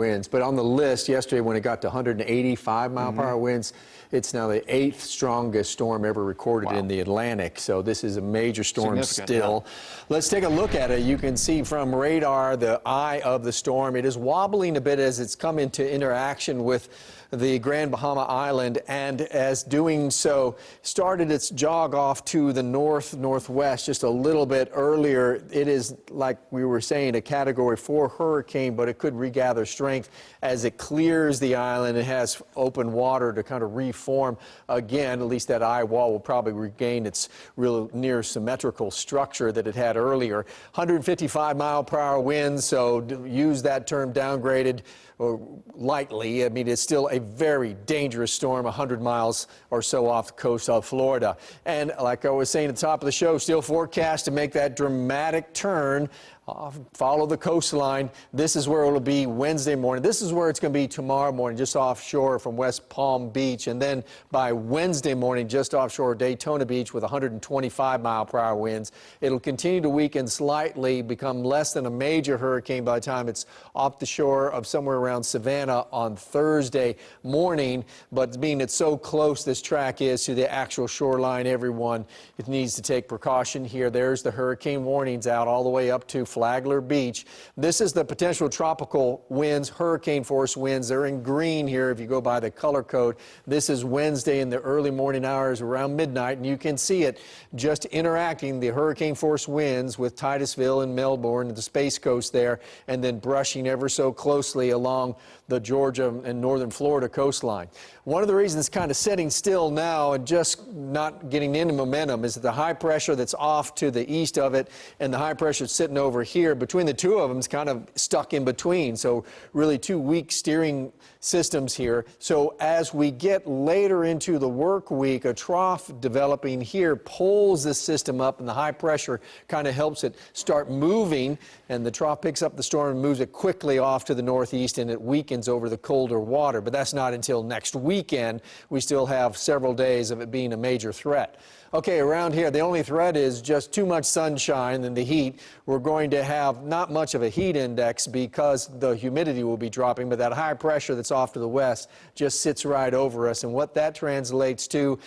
winds. But on the list yesterday, when it got to 185 mile per hour winds, it's now the 8th strongest storm ever recorded in the Atlantic. So this is a major storm still. Let's take a look at it. You can see from radar the eye of the storm. It is wobbling a bit as it's come into interaction with the Grand Bahama Island, and as doing so, started its jog off to the northwest just a little bit earlier. It is, like we were saying, a Category 4 hurricane, but it could regather strength as it clears the island. It has open water to kind of reform again. At least that eye wall will probably regain its real near symmetrical structure that it had earlier. 155 mile per hour winds, so use that term downgraded or lightly. I mean, it's still a very dangerous storm, 100 miles or so off the coast of Florida. And like I was saying at the top of the show, still forecast to make that dramatic turn, follow the coastline. This is where it'll be Wednesday morning. This is where it's going to be tomorrow morning, just offshore from West Palm Beach. And then by Wednesday morning, just offshore Daytona Beach with 125 mile per hour winds. It'll continue to weaken slightly, become less than a major hurricane by the time it's off the shore of somewhere around Savannah on Thursday morning. But being it's so close this track is to the actual shoreline, everyone, it needs to take precaution here. There's the hurricane warnings out all the way up to Flagler Beach. This is the potential tropical winds, hurricane force winds. They're in green here if you go by the color code. This is Wednesday in the early morning hours around midnight, and you can see it just interacting, the hurricane force winds with Titusville and Melbourne and the Space Coast there, and then brushing ever so closely along the Georgia and northern Florida coastline. One of the reasons it's kind of sitting still now and just not getting any momentum is that the high pressure that's off to the east of it and the high pressure sitting over here, between the two of them is kind of stuck in between. So really two weak steering systems here. So as we get later into the work week, a trough developing here pulls this system up, and the high pressure kind of helps it start moving, and the trough picks up the storm and moves it quickly off to the northeast, and it weakens over the colder water. But that's not until next weekend. We still have several days of it being a major threat. Okay, around here, the only threat is just too much sunshine and the heat. We're going to have not much of a heat index because the humidity will be dropping, but that high pressure that's off to the west just sits right over us. And what that translates to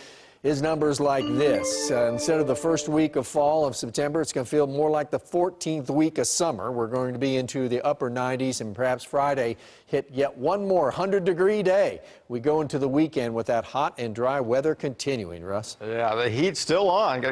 is numbers like this. Instead of the first week of fall of September, it's going to feel more like the 14th week of summer. We're going to be into the upper 90s, and perhaps Friday hit yet one more 100-degree day. We go into the weekend with that hot and dry weather continuing, Russ. Yeah, the heat's still on. Got to keep